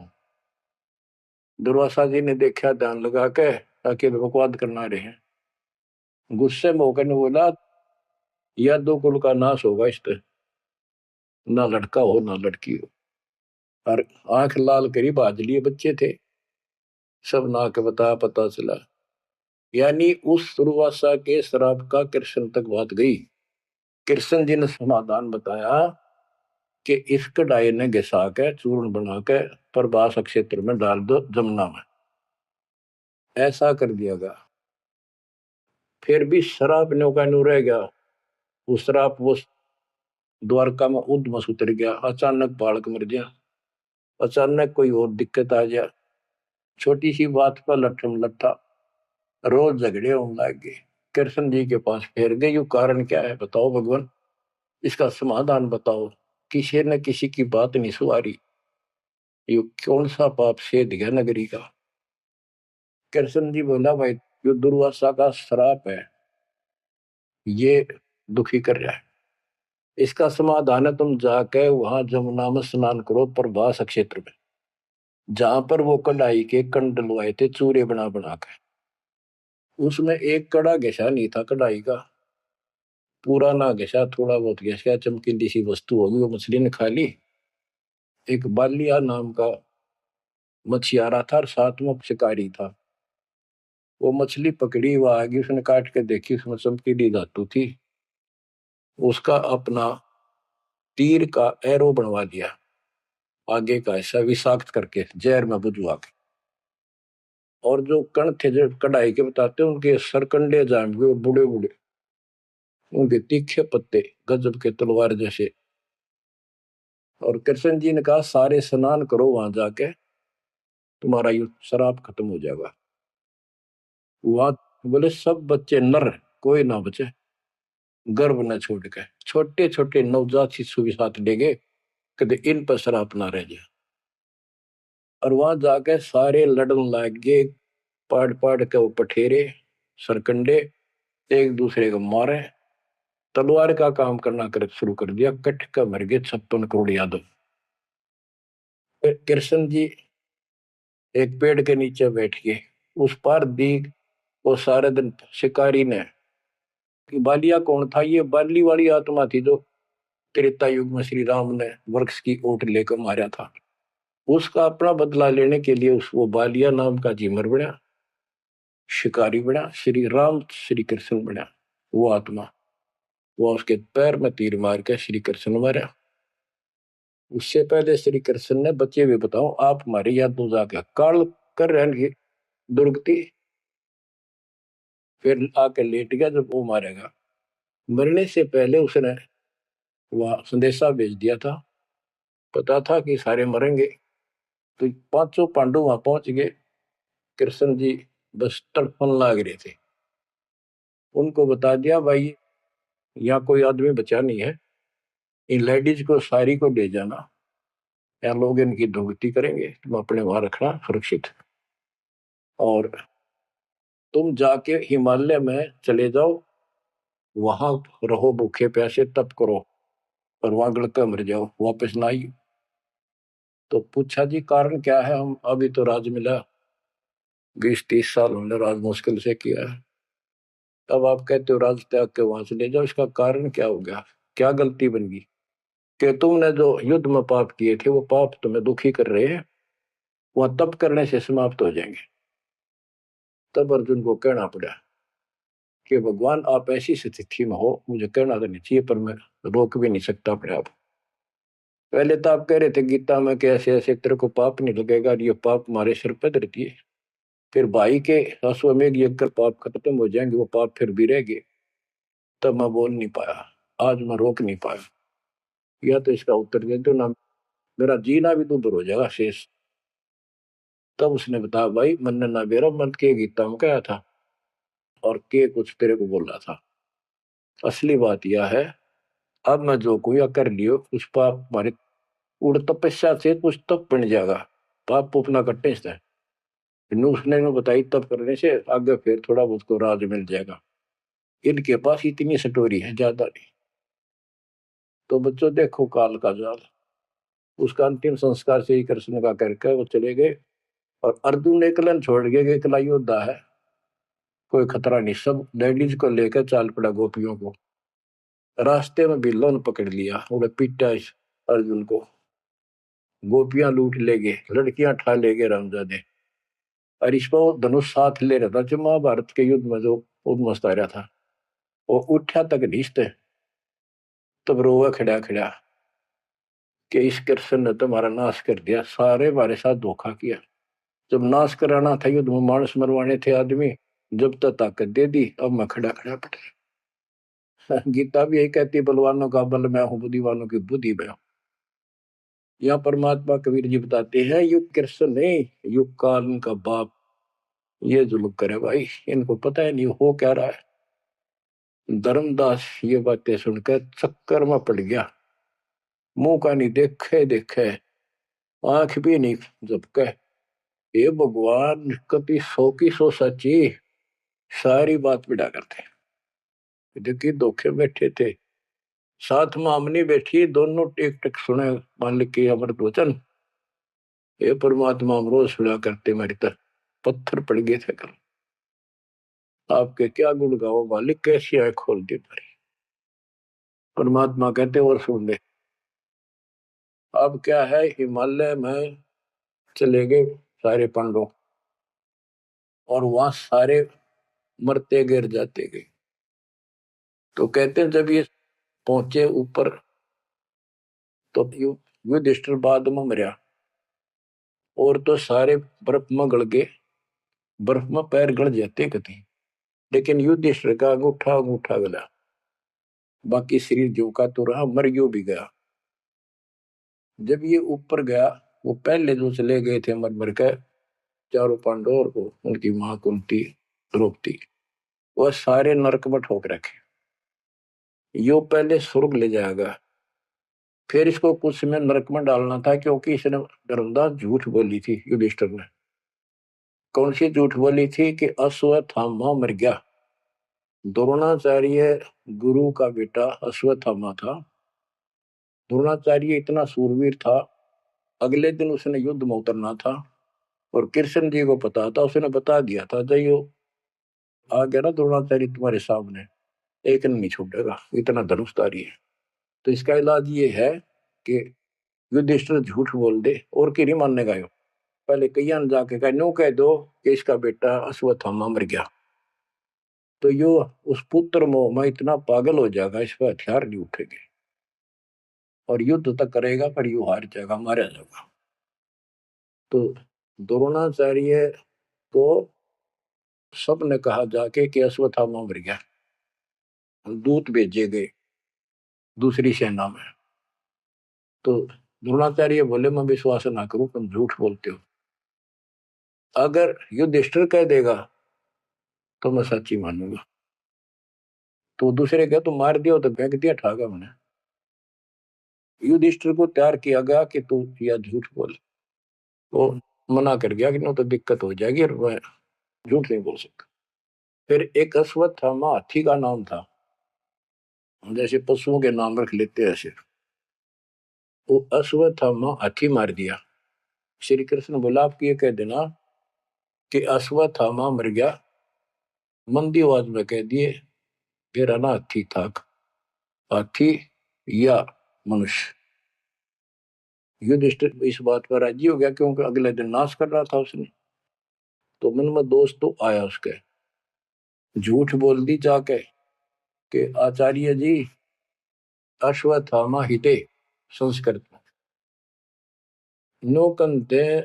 दुर्वासा जी ने देखा ध्यान लगा के ताकि बकवाद करना रहे गुस्से में होकर ने बोला या 2 कुल का नाश होगा इस तरह ना लड़का हो ना लड़की हो और आंख लाल करी बाज लिए बच्चे थे सब ना के बता पता चला यानी उस दुर्वासा के श्राप का कृष्ण तक बात गई कृष्ण जी ने समाधान बताया कि इस कढ़ाई ने घिसा के चूर्ण बना के प्रभास क्षेत्र में डाल दो जमुना में ऐसा कर दिया गया फिर भी श्राप न्यो का न्यू रह गया वो श्राप वो द्वारका में उद्मस उतर गया अचानक बालक मर गया अचानक कोई और दिक्कत आ गया छोटी सी बात पर लट्ठम लट्ठा रोज झगड़े होने लग गए कृष्ण जी के पास फिर गए यू कारण क्या है बताओ भगवान इसका समाधान बताओ किसी ने किसी की बात नहीं सुधारी यू कौन सा पाप सेध गया नगरी का कृष्ण जी बोला भाई जो दुर्वासा का श्राप है ये दुखी कर रहा है इसका समाधान है, तुम जाके वहां जमुना में स्नान करो प्रभास क्षेत्र में, जहां पर वो कढ़ाई के कंड डलवाए थे चूरे बना बना के। उसमें एक कड़ा घिसा नहीं था कढ़ाई का, पूरा ना घिसा, थोड़ा बहुत घिसा, चमकीली सी वस्तु होगी, वो मछली ने खा ली। एक बालिया नाम का मछियारा था और साथ में शिकारी था। वो मछली पकड़ी, वो आगे उसने काट के देखी, उसमें चमकीली धातु थी। उसका अपना तीर का एरो बनवा दिया, आगे का ऐसा विषाक्त करके जहर में बुझवा के। और जो कण थे जो कढ़ाई के बताते उनके सरकंडे जाम गए, बूढ़े बूढ़े, उनके तीखे पत्ते गजब के तलवार जैसे। और कृष्ण जी ने कहा सारे स्नान करो वहां जाके, तुम्हारा युद्ध शराब खत्म हो जाएगा। वहां बोले सब बच्चे नर, कोई ना बचे, गर्भ न छोड़ के, छोटे छोटे नवजात शिशु भी साथ ले गए, कदे इन पर शराब ना रह जाए। और वहां जाके सारे लड़न लाग गए, पाड़ पाड़ के वो पठेरे सरकंडे एक दूसरे को मारे, तलवार का काम करना कर शुरू कर दिया। कट का मर गए 56 करोड़ यादव। फिर कृष्ण जी एक पेड़ के नीचे बैठ गए, उस पार दीग वो सारे दिन शिकारी ने, कि बालिया कौन था, ये बाली वाली आत्मा थी जो त्रेता युग में श्री राम ने वृक्ष की ओट लेकर मारा था। उसका अपना बदला लेने के लिए उस वो बालिया नाम का जीमर बना, शिकारी बना, श्री राम श्री कृष्ण बना वो आत्मा। वो उसके पैर में तीर मार के श्री कृष्ण मारा। उससे पहले श्री कृष्ण ने बचे हुए बताओ आप हमारी याद दो जाके काल कर रहेंगे दुर्गति। फिर आके लेट गया जब वो मारेगा। मरने से पहले उसने वह संदेशा भेज दिया था, पता था कि सारे मरेंगे। तो पांचों पांडव वहां पहुंच गए। कृष्ण जी बस तड़पन लाग रहे थे। उनको बता दिया भाई यहाँ कोई आदमी बचा नहीं है, इन लेडीज को सारी को ले जाना, या लोग इनकी दुर्गति करेंगे, तुम अपने वहां रखना सुरक्षित। और तुम जाके हिमालय में चले जाओ, वहां रहो भूखे प्यासे तप करो, और वहां गड़कर मर जाओ, वापस ना आई। तो पूछा जी कारण क्या है, हम अभी तो राज मिला, 20-30 साल हमने राज मुश्किल से किया है, तब आप कहते हो राज त्याग के वहां से ले जाओ, इसका कारण क्या हो गया, क्या गलती बन गई कि तुमने जो युद्ध में पाप किए थे वो पाप तुम्हें दुखी कर रहे हैं, वह तप करने से समाप्त हो जाएंगे। तब अर्जुन को कहना पड़ा कि भगवान आप ऐसी स्थिति में हो, मुझे कहना तो नहीं चाहिए पर मैं रोक भी नहीं सकता अपने आप। पहले तो आप कह रहे थे गीता में कि ऐसे ऐसे तेरे को पाप नहीं लगेगा, और ये पाप हमारे सिर पर धरती है। फिर भाई के अश्वमेध यज्ञ कर पाप खत्म हो जाएंगे, वो पाप फिर भी रह गए। तब मैं बोल नहीं पाया, आज मैं रोक नहीं पाया। या तो इसका उत्तर दे दो ना, मेरा जीना भी दूभर हो जाएगा शेष। तब उसने बताया भाई मन ना बेरा मन के गीता में कहा था, और के कुछ तेरे को बोल रहा था। असली बात यह है, अब मैं जो कोई कर लियो उस पाप हमारे उड़ तपस्या से कुछ तप बन जाएगा, पाप पुपना कट्टे से। उसने बताई तब करने से आगे फिर थोड़ा बहुत को राज मिल जाएगा। इनके पास इतनी स्टोरी है, ज्यादा नहीं। तो बच्चों देखो काल का जाल। उसका अंतिम संस्कार से ही कृष्ण का करके वो चले गए। और अर्जुन ने एकलन छोड़ गए कि एकला योद्धा है, कोई खतरा नहीं, सब लेडीज को लेकर चाल पड़ा गोपियों को। रास्ते में बिल्लों ने पकड़ लिया, उन्हें पीटा इस अर्जुन को। गोपियां लूट ले गए, लड़कियां ठा ले गए रामजादे। और इसको धनुष साथ ले रहा था जो महाभारत के युद्ध में जो उद्मस्त आ रहा था। वो उठा तक ढीसते, तब रोवा खड़ा खड़ा कि इस कृष्ण ने तुम्हारा नाश कर दिया, सारे हमारे साथ धोखा किया। जब नाश कराना था युद्ध में, मानस मरवाने थे आदमी, जब तक ताकत दे दी, अब मैं खड़ा खड़ा पड़ा। गीता भी यही कहती है, बलवानों का बल मैं हूं, बुद्धिवानों की बुद्धि मैं हूं। यहाँ परमात्मा कबीर जी बताते हैं युग कृष्ण नहीं, युग काल इनका बाप ये जुल्म करे भाई, इनको पता है नहीं हो क्या रहा है। धर्मदास ये बातें सुनकर चक्कर में पड़ गया, मुंह का नहीं देखे देखे, आंख भी नहीं झपके। ये भगवान कभी सौ की सौ सच्ची, सारी बात बिड़ा करते। देखिए धोखे बैठे थे, साथ में आमनी बैठी, दोनों टेक टेक सुने मालिक के अमृत वचन। ये परमात्मा हम रोज सुना करते, मेरी तरह पत्थर पड़ गए थे कल। आपके क्या गुण गाओ मालिक, कैसी आंख खोल दी मेरी। परमात्मा कहते और सुन ले। अब क्या है, हिमालय में चले गए सारे पांडव, और वहां सारे मरते गिर जाते गए। तो कहते हैं जब ये पहुंचे ऊपर, तो युधिष्ठिर बाद में मरा, और तो सारे बर्फ में गड़ गए, बर्फ में पैर गड़ जाते कहीं। लेकिन युधिष्ठिर का अंगूठा अंगूठा गला, बाकी शरीर जो का तो रहा, मर गयो भी गया। जब ये ऊपर गया, वो पहले जो चले गए थे मर मर के, चारों पांडव और वो उनकी मां कुंती, द्रौपदी, वह सारे नरक में ठोक रखे। यो पहले स्वर्ग ले जाएगा, फिर इसको कुछ समय नरक में डालना था, क्योंकि इसने धर्मदास झूठ बोली थी युधिष्ठिर ने। कौन सी झूठ बोली थी कि अश्वत्थामा मर गया। द्रोणाचार्य गुरु का बेटा अश्वत्थामा था। द्रोणाचार्य इतना सूरवीर था, अगले दिन उसने युद्ध में उतरना था, और कृष्ण जी को पता था, उसने बता दिया था जयो आ गया ना द्रोणाचार्य तुम्हारे सामने, एक नहीं छूटेगा, इतना धनुषधारी है। तो इसका इलाज ये है कि युधिष्ठिर झूठ बोल दे, और की नहीं मानने का। पहले कईया ने जाके कहा, नो कह दो कि इसका बेटा अश्वत्थामा मर गया, तो यो उस पुत्र मोह में इतना पागल हो जाएगा, इस पर हथियार नहीं उठेंगे, और युद्ध तक करेगा, पर यू हार जाएगा, मारा जाएगा। तो द्रोणाचार्य को सबने कहा जाके कि अश्वत्थामा मर गया। दूत भेजे गए दूसरी सेना में, तो द्रोणाचार्य बोले मैं विश्वास ना करूं, तुम झूठ बोलते हो। अगर युधिष्ठिर कह देगा तो मैं सच्ची मानूंगा। तो दूसरे कह तुम मार दिया तो फेंक दिया ठागा मैंने। युधिष्ठिर को तैयार किया गया कि तू या झूठ बोल। वो मना कर गया कि नहीं तो दिक्कत हो जाएगी, और मैं झूठ नहीं बोल सकता। फिर एक अश्वत्थामा हाथी का नाम था, जैसे पशुओं के नाम रख लेते हैं ऐसे। वो अश्वत्थामा हाथी मार दिया। श्री कृष्ण बोला आप ये कह देना कि अश्वत्थामा मर गया, मंदी आवाज में कह दिए मेरा ना हाथी था, हाथी या मनुष्य। युधिष्ठिर इस बात पर राजी हो गया, क्योंकि अगले दिन नाश कर रहा था उसने। तो मन में दोष तो आया उसके, झूठ बोल दी जाके कि आचार्य जी अश्वत्थामा हिते, संस्कृत में नो कंते।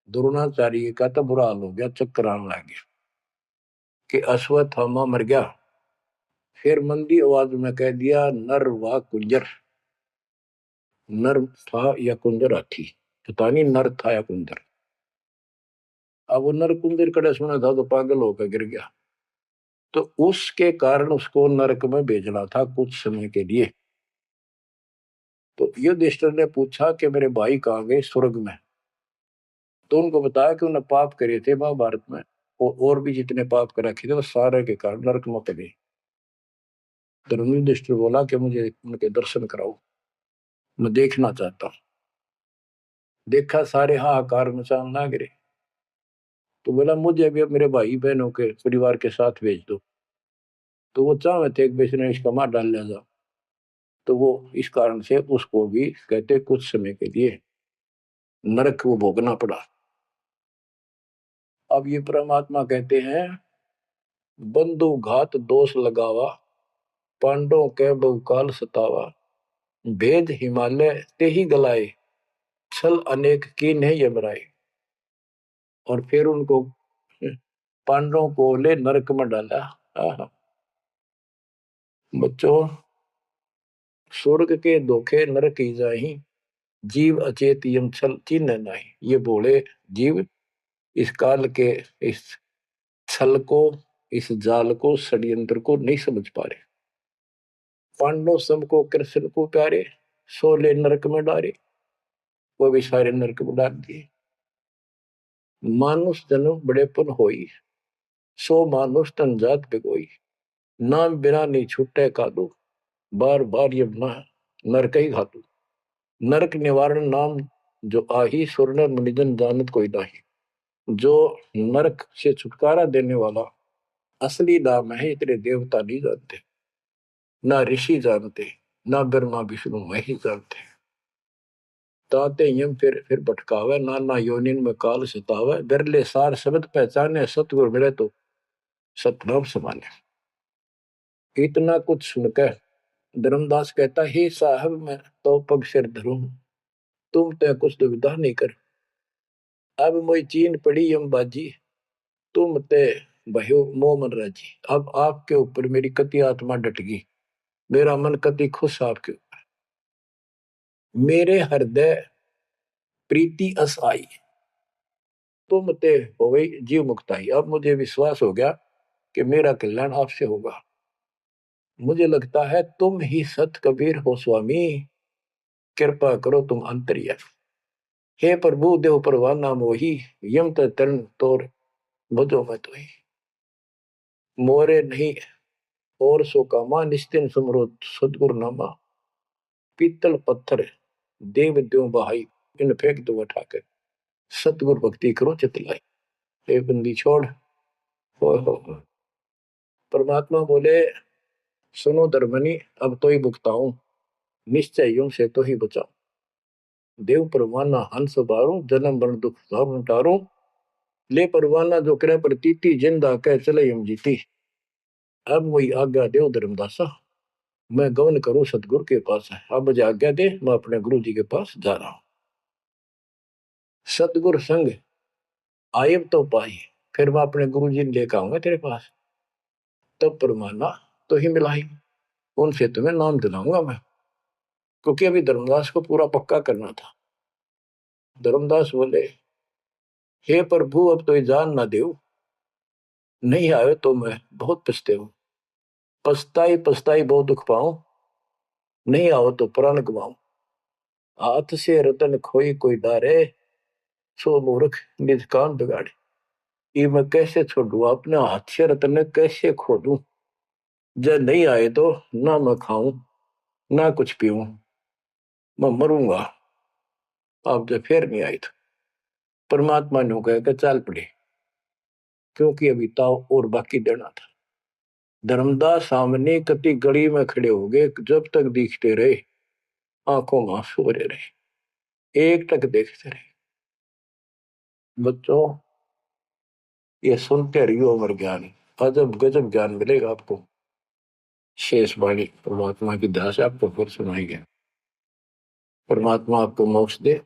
द्रोणाचार्य का तो बुरा हाल हो गया, चक्कर आने लग गया कि अश्वत्थामा मर गया। फिर मंदी आवाज में कह दिया नर व कुंजर। नर था या कुंजर हाथी, पता नहीं नर था या कुंजर। अब वो नर कुंजर कड़े सुना था तो पागल होकर गिर गया। तो उसके कारण उसको नरक में भेजना था कुछ समय के लिए। तो युधिष्ठिर ने पूछा कि मेरे भाई कहाँ गए, स्वर्ग में। तो उनको बताया कि उन्हें पाप करे थे महाभारत में, और भी जितने पाप कर रखे थे वो सारे के कारण नरक में गए। तो युधिष्ठिर बोला कि मुझे उनके दर्शन कराओ, मैं देखना चाहता हूँ। देखा सारे हाहाकार मचान ना गिरे। तो बोला मुझे भी अब मेरे भाई बहनों के परिवार के साथ भेज दो। तो वो चाहे थे एक बेच ने इसका मार डाल लिया था। तो वो इस कारण से उसको भी कहते कुछ समय के लिए नरक को भोगना पड़ा। अब ये परमात्मा कहते हैं बंधु घात दोष लगावा, पांडवों के बहुकाल सतावा, भेद हिमालय ते ही गलाए, छल अनेक की नहीं यमराए। और फिर उनको पांडवों को ले नरक में डाला। आहा। बच्चों, स्वर्ग के धोखे नरक ही जाही, जीव अचेत यम छल चिन्ह नहीं। ये बोले जीव इस काल के इस छल को, इस जाल को, षड्यंत्र को नहीं समझ पा रहे। पांडव सबको कृष्ण को प्यारे, सोले नरक में डारे, वो भी सारे नरक में डाल दिए। मानुष जन्म बड़ेपन होई, सो मानुष तन जात बिगोई, नाम बिना नहीं छुटे कादू, बार बार ये नरक ही घातु। नरक निवारण नाम जो आही सुर नर मुनिजन जानत कोई नाही। जो नरक से छुटकारा देने वाला असली नाम है, इतने देवता नहीं जानते, ना ऋषि जानते, ना ब्रह्मा विष्णु महेश जानते। ताते यम फिर भटकावे, नाना योनिन में काल सतावे। बिरले सार शब्द पहचाने, सतगुर मिले तो सतनाम समाने। इतना कुछ सुनकर धर्मदास कहता, हे साहब मैं तो पग सिर धरूं, तुम ते कुछ दुविधा नहीं कर। अब मोई चीन पड़ी यम बाजी, तुम ते भयो मोह मन राजी। अब आपके ऊपर मेरी कति आत्मा डट गई, मेरा मन कति खुश आपके ऊपर। मेरे हृदय प्रीति अस आई, तुम ते हो गई जीव मुक्ताई। अब मुझे विश्वास हो गया कि मेरा कल्याण आपसे होगा। मुझे लगता है तुम ही सत कबीर हो स्वामी, कृपा करो तुम अंतर्यामी। हे प्रभु देव परवाना मोही, यम तरण तोर भजो मैं तो ही। मोरे नहीं और सो कामा, निस्तिन सुमरो सदगुरु नामा। पीतल पत्थर देव द्यो बहाई, इन फेंक दो उठाकर, सतगुरु भक्ति करो चितलाई। हे बंदी छोड़, हो। परमात्मा बोले, सुनो धर्मनी, अब तो ही भुगताऊं, निश्चय यूं से तो ही बचाऊं। देव परवाना हंस बारू, जन्म मरण दुख भाव टारू। ले परवाना जो करे प्रतीति, जिंदा कह चले हम जीती। अब वही आज्ञा देव धर्मदासा, मैं गमन करूं सतगुरु के पास है। अब मुझे आज्ञा दे, मैं अपने गुरु जी के पास जा रहा हूं। सतगुरु संग आयब तो पाई, फिर मैं अपने गुरु जी ने लेकर आऊंगा तेरे पास। तब परमाना तो ही मिलाई, उनसे तुम्हें नाम दिलाऊंगा मैं। क्योंकि अभी धर्मदास को पूरा पक्का करना था। धर्मदास बोले, हे प्रभु अब तो जान ना देव, नहीं आए तो मैं बहुत पछते हूं। पछताई पछताई बहुत दुख पाऊं, नहीं आओ तो प्राण गवाऊं। हाथ से रतन खोई कोई डारे, सो मूर्ख निज कान बिगाड़े। ये मैं कैसे छोड़ू, अपने हाथ से रतन कैसे खो दूं। जब नहीं आए तो ना मैं खाऊं ना कुछ पीऊं, मैं मरूंगा। आप जब फिर नहीं आई तो परमात्मा ने कहा कि चल पड़े, क्योंकि अभी ताव और बाकी देना था। धर्मदास सामने कति गली में खड़े हो गए, जब तक दिखते रहे आंखों में आंसू भरे रहे, एक टक देखते रहे। बच्चों ये सुनते रहियो अमर ज्ञान, अजब गजब ज्ञान मिलेगा आपको। शेष वाणी परमात्मा की दया से आपको फिर सुनाई गया। परमात्मा आपको मोक्ष दे,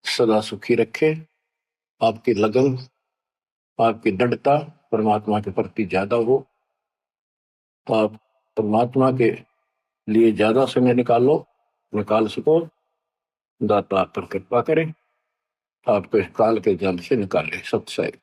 सदा सुखी रखे। आपकी लगन, आपकी दृढ़ता परमात्मा के प्रति ज्यादा हो। आप परमात्मा के लिए ज्यादा समय निकाल सको। दाता आप पर कृपा करें, आपको इस काल के जल से निकाले। सत्संग।